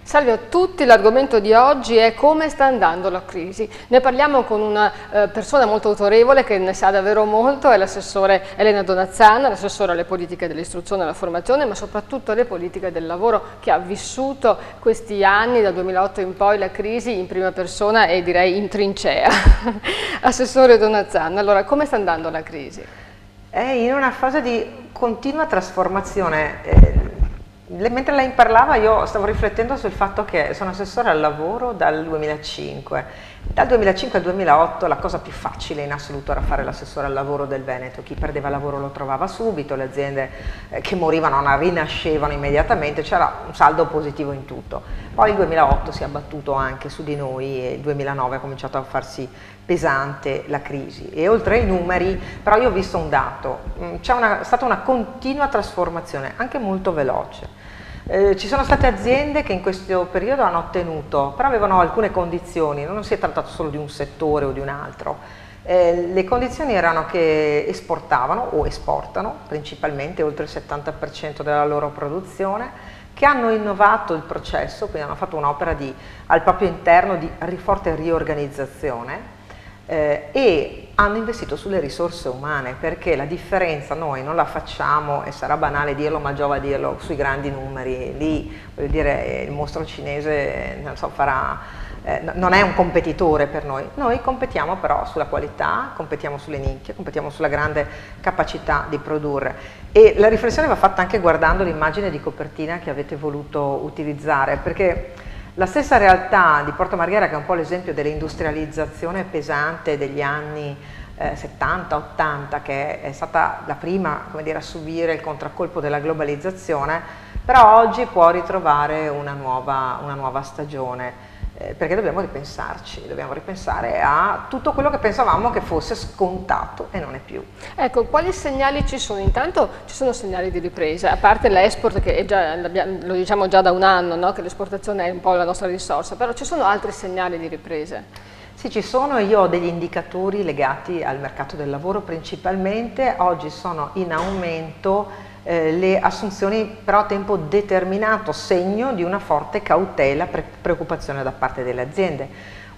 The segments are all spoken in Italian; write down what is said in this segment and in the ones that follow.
Salve a tutti, l'argomento di oggi è come sta andando la crisi. Ne parliamo con una persona molto autorevole che ne sa davvero molto, è l'assessore Elena Donazzana, l'assessore alle politiche dell'istruzione e della formazione, ma soprattutto alle politiche del lavoro, che ha vissuto questi anni, dal 2008 in poi, la crisi in prima persona e direi in trincea. Assessore Donazzana, allora come sta andando la crisi? È in una fase di continua trasformazione. Mentre lei parlava io stavo riflettendo sul fatto che sono assessore al lavoro dal 2005. Dal 2005 al 2008 la cosa più facile in assoluto era fare l'assessore al lavoro del Veneto. Chi perdeva lavoro lo trovava subito, le aziende che morivano rinascevano immediatamente, c'era un saldo positivo in tutto. Poi il 2008 si è abbattuto anche su di noi e il 2009 ha cominciato a farsi pesante la crisi, e oltre ai numeri però io ho visto un dato: c'è stata una continua trasformazione anche molto veloce. Ci sono state aziende che in questo periodo hanno ottenuto, però avevano alcune condizioni, non si è trattato solo di un settore o di un altro. Le condizioni erano che esportavano o esportano principalmente oltre il 70% della loro produzione, che hanno innovato il processo, quindi hanno fatto un'opera al proprio interno di forte riorganizzazione, e hanno investito sulle risorse umane, perché la differenza noi non la facciamo, e sarà banale dirlo ma giova dirlo, sui grandi numeri. Lì voglio dire, il mostro cinese non so, non è un competitore per noi competiamo però sulla qualità, competiamo sulle nicchie, competiamo sulla grande capacità di produrre. E la riflessione va fatta anche guardando l'immagine di copertina che avete voluto utilizzare, perché la stessa realtà di Porto Marghera, che è un po' l'esempio dell'industrializzazione pesante degli anni 70-80, che è stata la prima, come dire, a subire il contraccolpo della globalizzazione, però oggi può ritrovare una nuova stagione, perché dobbiamo ripensarci, dobbiamo ripensare a tutto quello che pensavamo che fosse scontato e non è più. Ecco, quali segnali ci sono? Intanto ci sono segnali di ripresa, a parte l'export, che è già, lo diciamo già da un anno, no? Che l'esportazione è un po' la nostra risorsa, però ci sono altri segnali di ripresa? Sì, ci sono. Io ho degli indicatori legati al mercato del lavoro principalmente. Oggi sono in aumento le assunzioni però a tempo determinato, segno di una forte cautela, preoccupazione da parte delle aziende.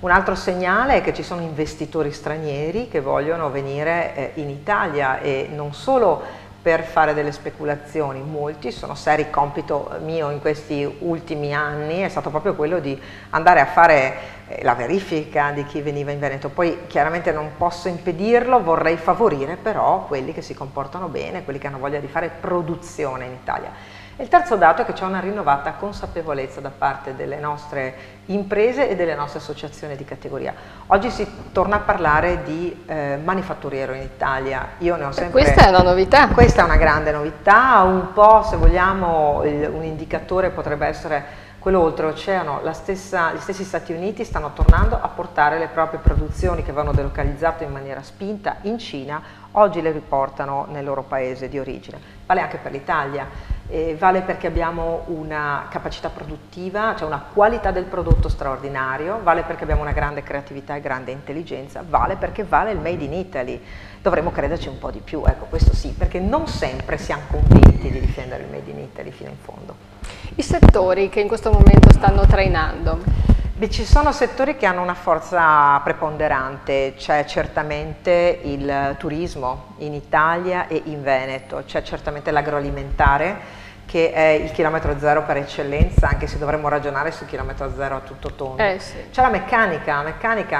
Un altro segnale è che ci sono investitori stranieri che vogliono venire in Italia, e non solo per fare delle speculazioni. Molti sono seri. Compito mio in questi ultimi anni è stato proprio quello di andare a fare la verifica di chi veniva in Veneto. Poi chiaramente non posso impedirlo, vorrei favorire però quelli che si comportano bene, quelli che hanno voglia di fare produzione in Italia. E il terzo dato è che c'è una rinnovata consapevolezza da parte delle nostre imprese e delle nostre associazioni di categoria. Oggi si torna a parlare di manifatturiero in Italia. Io ne ho sempre... Questa è una novità. Questa è una grande novità, un po', se vogliamo, un indicatore potrebbe essere quello oltreoceano. Gli stessi Stati Uniti stanno tornando a portare le proprie produzioni, che avevano delocalizzato in maniera spinta in Cina, oggi le riportano nel loro paese di origine. Vale anche per l'Italia. Vale perché abbiamo una capacità produttiva, cioè una qualità del prodotto straordinario, vale perché abbiamo una grande creatività e grande intelligenza, vale perché vale il Made in Italy. Dovremmo crederci un po' di più, ecco, questo sì, perché non sempre siamo convinti di difendere il Made in Italy fino in fondo. I settori che in questo momento stanno trainando? Beh, ci sono settori che hanno una forza preponderante. C'è certamente il turismo in Italia e in Veneto, c'è certamente l'agroalimentare, che è il chilometro zero per eccellenza, anche se dovremmo ragionare su chilometro zero a tutto tondo. Sì. C'è la meccanica,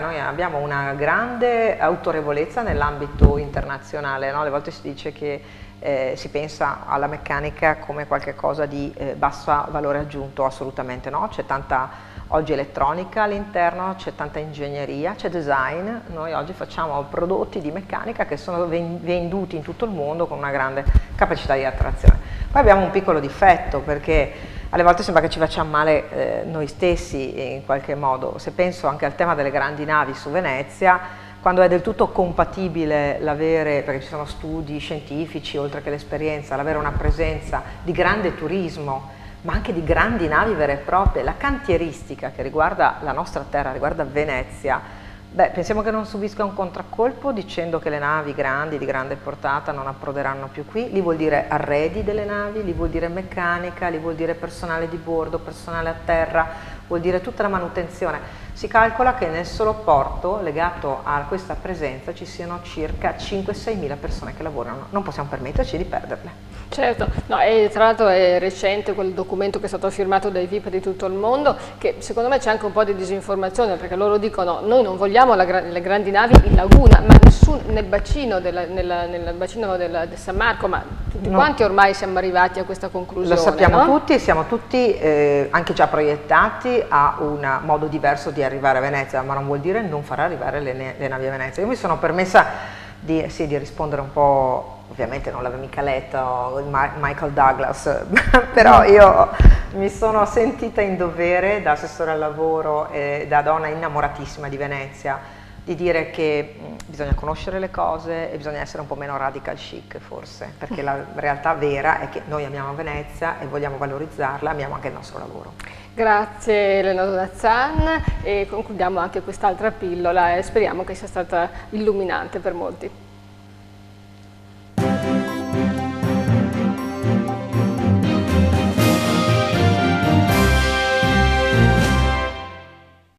noi abbiamo una grande autorevolezza nell'ambito internazionale, no? Alle volte si dice che si pensa alla meccanica come qualcosa di basso valore aggiunto, assolutamente no, c'è tanta oggi elettronica all'interno, c'è tanta ingegneria, c'è design. Noi oggi facciamo prodotti di meccanica che sono venduti in tutto il mondo con una grande capacità di attrazione. Poi abbiamo un piccolo difetto, perché alle volte sembra che ci facciamo male noi stessi in qualche modo. Se penso anche al tema delle grandi navi su Venezia, quando è del tutto compatibile l'avere, perché ci sono studi scientifici oltre che l'esperienza, l'avere una presenza di grande turismo, ma anche di grandi navi vere e proprie, la cantieristica che riguarda la nostra terra, riguarda Venezia, Beh, pensiamo che non subisca un contraccolpo dicendo che le navi grandi, di grande portata, non approderanno più qui. Lì vuol dire arredi delle navi, lì vuol dire meccanica, lì vuol dire personale di bordo, personale a terra, vuol dire tutta la manutenzione. Si calcola che nel solo porto, legato a questa presenza, ci siano circa 5-6 mila persone che lavorano. Non possiamo permetterci di perderle. Certo, no, e tra l'altro è recente quel documento che è stato firmato dai VIP di tutto il mondo, che secondo me c'è anche un po' di disinformazione, perché loro dicono noi non vogliamo le grandi navi in laguna, ma nel bacino, nel bacino del San Marco, ma tutti quanti ormai siamo arrivati a questa conclusione. Lo sappiamo no? tutti e siamo tutti anche già proiettati a un modo diverso di arrivare a Venezia, ma non vuol dire non far arrivare le navi a Venezia. Io mi sono permessa di rispondere un po'. Ovviamente non l'avevo mica letto Michael Douglas, però io mi sono sentita in dovere da assessore al lavoro e da donna innamoratissima di Venezia di dire che bisogna conoscere le cose e bisogna essere un po' meno radical chic forse, perché la realtà vera è che noi amiamo Venezia e vogliamo valorizzarla, amiamo anche il nostro lavoro. Grazie Elena Donazzan e concludiamo anche quest'altra pillola e speriamo che sia stata illuminante per molti.